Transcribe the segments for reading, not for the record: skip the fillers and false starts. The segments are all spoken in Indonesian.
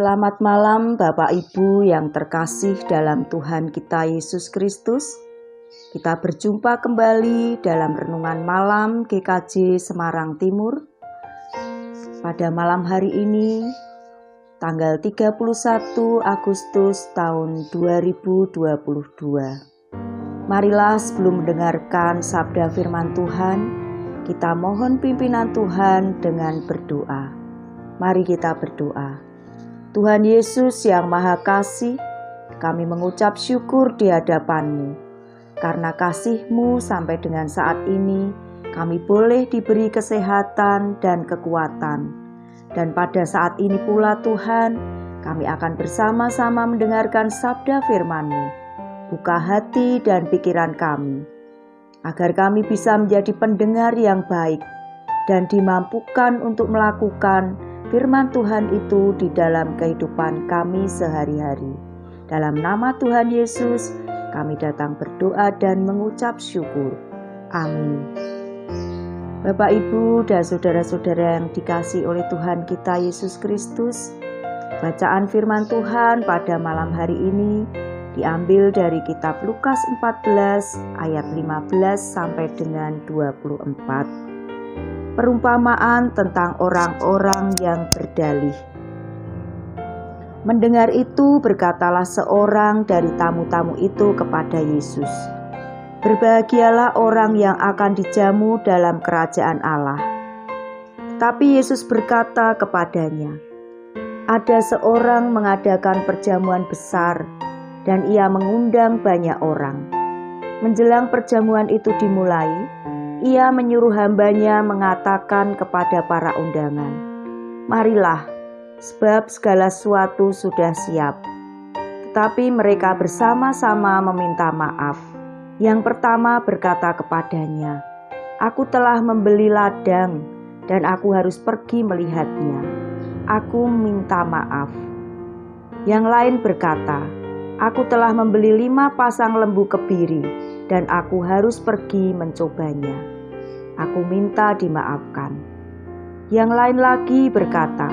Selamat malam Bapak Ibu yang terkasih dalam Tuhan kita Yesus Kristus. Kita berjumpa kembali dalam renungan malam GKJ Semarang Timur. Pada malam hari ini, tanggal 31 Agustus tahun 2022. Marilah sebelum mendengarkan sabda firman Tuhan, kita mohon pimpinan Tuhan dengan berdoa. Mari kita berdoa. Tuhan Yesus yang Maha Kasih, kami mengucap syukur di hadapan-Mu. Karena kasih-Mu sampai dengan saat ini, kami boleh diberi kesehatan dan kekuatan. Dan pada saat ini pula Tuhan, kami akan bersama-sama mendengarkan sabda firman-Mu. Buka hati dan pikiran kami, agar kami bisa menjadi pendengar yang baik dan dimampukan untuk melakukan firman Tuhan itu di dalam kehidupan kami sehari-hari. Dalam nama Tuhan Yesus, kami datang berdoa dan mengucap syukur. Amin. Bapak, Ibu, dan saudara-saudara yang dikasihi oleh Tuhan kita Yesus Kristus, bacaan firman Tuhan pada malam hari ini diambil dari kitab Lukas 14 ayat 15 sampai dengan 24. Perumpamaan tentang orang-orang yang berdalih. Mendengar itu, berkatalah seorang dari tamu-tamu itu kepada Yesus, "Berbahagialah orang yang akan dijamu dalam kerajaan Allah." Tapi Yesus berkata kepadanya, "Ada seorang mengadakan perjamuan besar, dan ia mengundang banyak orang. Menjelang perjamuan itu dimulai, ia menyuruh hambanya mengatakan kepada para undangan, 'Marilah, sebab segala sesuatu sudah siap.' Tetapi mereka bersama-sama meminta maaf. Yang pertama berkata kepadanya, 'Aku telah membeli ladang, dan aku harus pergi melihatnya. Aku minta maaf.' Yang lain berkata, 'Aku telah membeli 5 pasang lembu kebiri, dan aku harus pergi mencobanya. Aku minta dimaafkan.' Yang lain lagi berkata,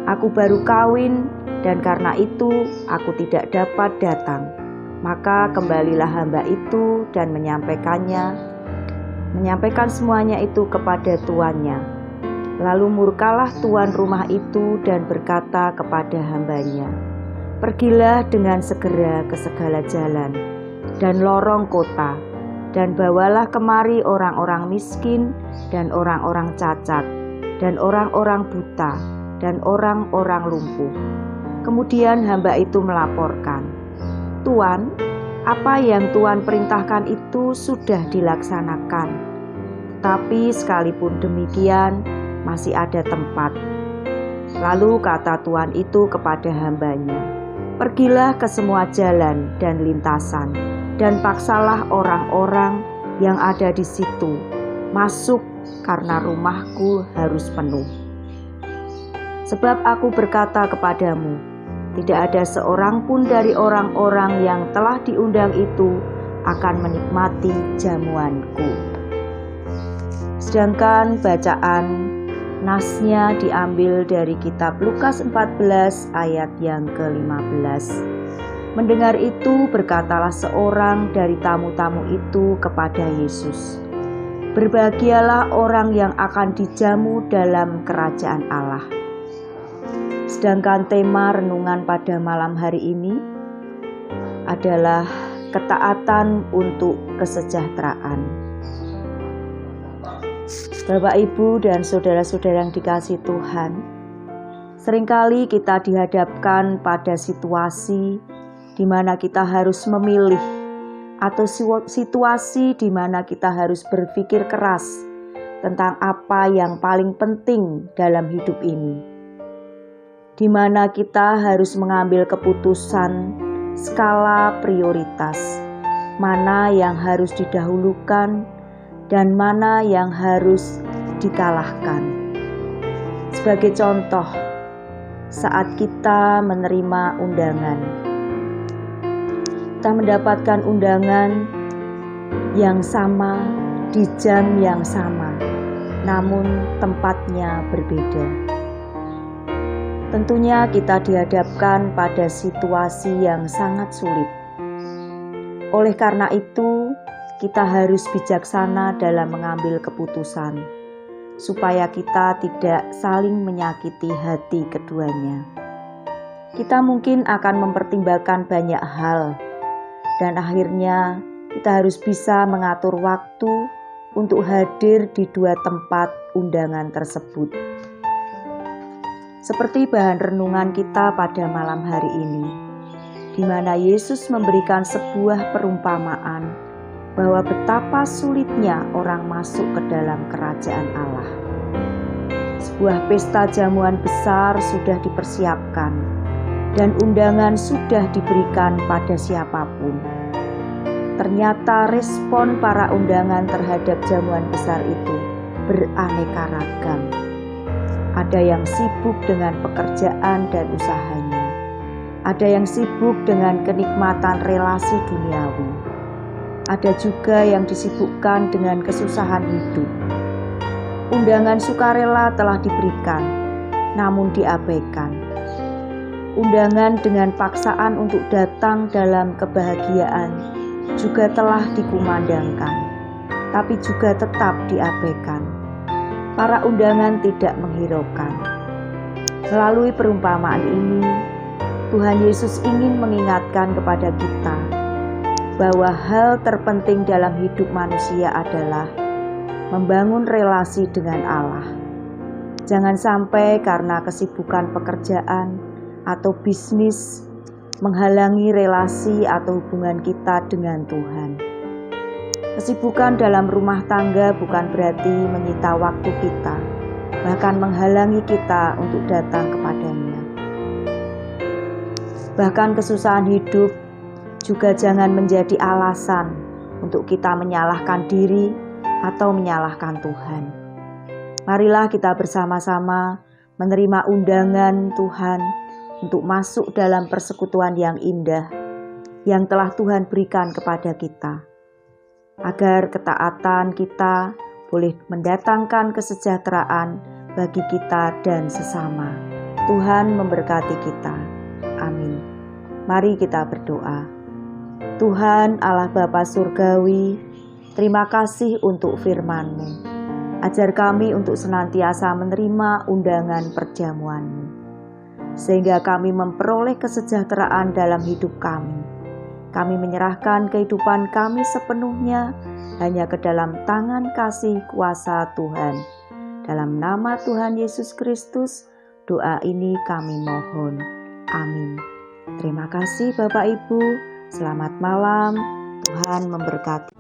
'Aku baru kawin, dan karena itu aku tidak dapat datang.' Maka kembalilah hamba itu dan menyampaikan semuanya itu kepada tuannya. Lalu murkalah tuan rumah itu dan berkata kepada hambanya, 'Pergilah dengan segera ke segala jalan dan lorong kota, dan bawalah kemari orang-orang miskin dan orang-orang cacat, dan orang-orang buta, dan orang-orang lumpuh.' Kemudian hamba itu melaporkan, 'Tuan, apa yang Tuan perintahkan itu sudah dilaksanakan. Tapi sekalipun demikian, masih ada tempat.' Lalu kata tuan itu kepada hambanya, 'Pergilah ke semua jalan dan lintasan, dan paksalah orang-orang yang ada di situ masuk, karena rumahku harus penuh. Sebab aku berkata kepadamu, tidak ada seorang pun dari orang-orang yang telah diundang itu akan menikmati jamuanku.'" Sedangkan bacaan nasnya diambil dari kitab Lukas 14 ayat yang ke-15. Mendengar itu, berkatalah seorang dari tamu-tamu itu kepada Yesus, "Berbahagialah orang yang akan dijamu dalam kerajaan Allah." Sedangkan tema renungan pada malam hari ini adalah ketaatan untuk kesejahteraan. Bapak, Ibu, dan saudara-saudara yang dikasihi Tuhan, seringkali kita dihadapkan pada situasi di mana kita harus memilih, atau situasi di mana kita harus berpikir keras tentang apa yang paling penting dalam hidup ini, di mana kita harus mengambil keputusan skala prioritas, mana yang harus didahulukan dan mana yang harus dikalahkan. Sebagai contoh, saat kita menerima undangan, kita mendapatkan undangan yang sama di jam yang sama, namun tempatnya berbeda. Tentunya kita dihadapkan pada situasi yang sangat sulit. Oleh karena itu, kita harus bijaksana dalam mengambil keputusan, supaya kita tidak saling menyakiti hati keduanya. Kita mungkin akan mempertimbangkan banyak hal, dan akhirnya kita harus bisa mengatur waktu untuk hadir di dua tempat undangan tersebut. Seperti bahan renungan kita pada malam hari ini, di mana Yesus memberikan sebuah perumpamaan bahwa betapa sulitnya orang masuk ke dalam kerajaan Allah. Sebuah pesta jamuan besar sudah dipersiapkan dan undangan sudah diberikan pada siapapun. Ternyata respon para undangan terhadap jamuan besar itu beraneka ragam. Ada yang sibuk dengan pekerjaan dan usahanya. Ada yang sibuk dengan kenikmatan relasi duniawi. Ada juga yang disibukkan dengan kesusahan hidup. Undangan sukarela telah diberikan, namun diabaikan. Undangan dengan paksaan untuk datang dalam kebahagiaan juga telah dikumandangkan, tapi juga tetap diabaikan. Para undangan tidak menghiraukan. Melalui perumpamaan ini, Tuhan Yesus ingin mengingatkan kepada kita bahwa hal terpenting dalam hidup manusia adalah membangun relasi dengan Allah. Jangan sampai karena kesibukan pekerjaan atau bisnis menghalangi relasi atau hubungan kita dengan Tuhan. Kesibukan dalam rumah tangga bukan berarti menyita waktu kita, bahkan menghalangi kita untuk datang kepadanya. Bahkan kesusahan hidup juga jangan menjadi alasan untuk kita menyalahkan diri atau menyalahkan Tuhan. Marilah kita bersama-sama menerima undangan Tuhan untuk masuk dalam persekutuan yang indah yang telah Tuhan berikan kepada kita, agar ketaatan kita boleh mendatangkan kesejahteraan bagi kita dan sesama. Tuhan memberkati kita. Amin. Mari kita berdoa. Tuhan Allah Bapa Surgawi, terima kasih untuk firman-Mu. Ajar kami untuk senantiasa menerima undangan perjamuan-Mu, sehingga kami memperoleh kesejahteraan dalam hidup kami. Kami menyerahkan kehidupan kami sepenuhnya hanya ke dalam tangan kasih kuasa Tuhan. Dalam nama Tuhan Yesus Kristus, doa ini kami mohon. Amin. Terima kasih Bapak Ibu. Selamat malam. Tuhan memberkati.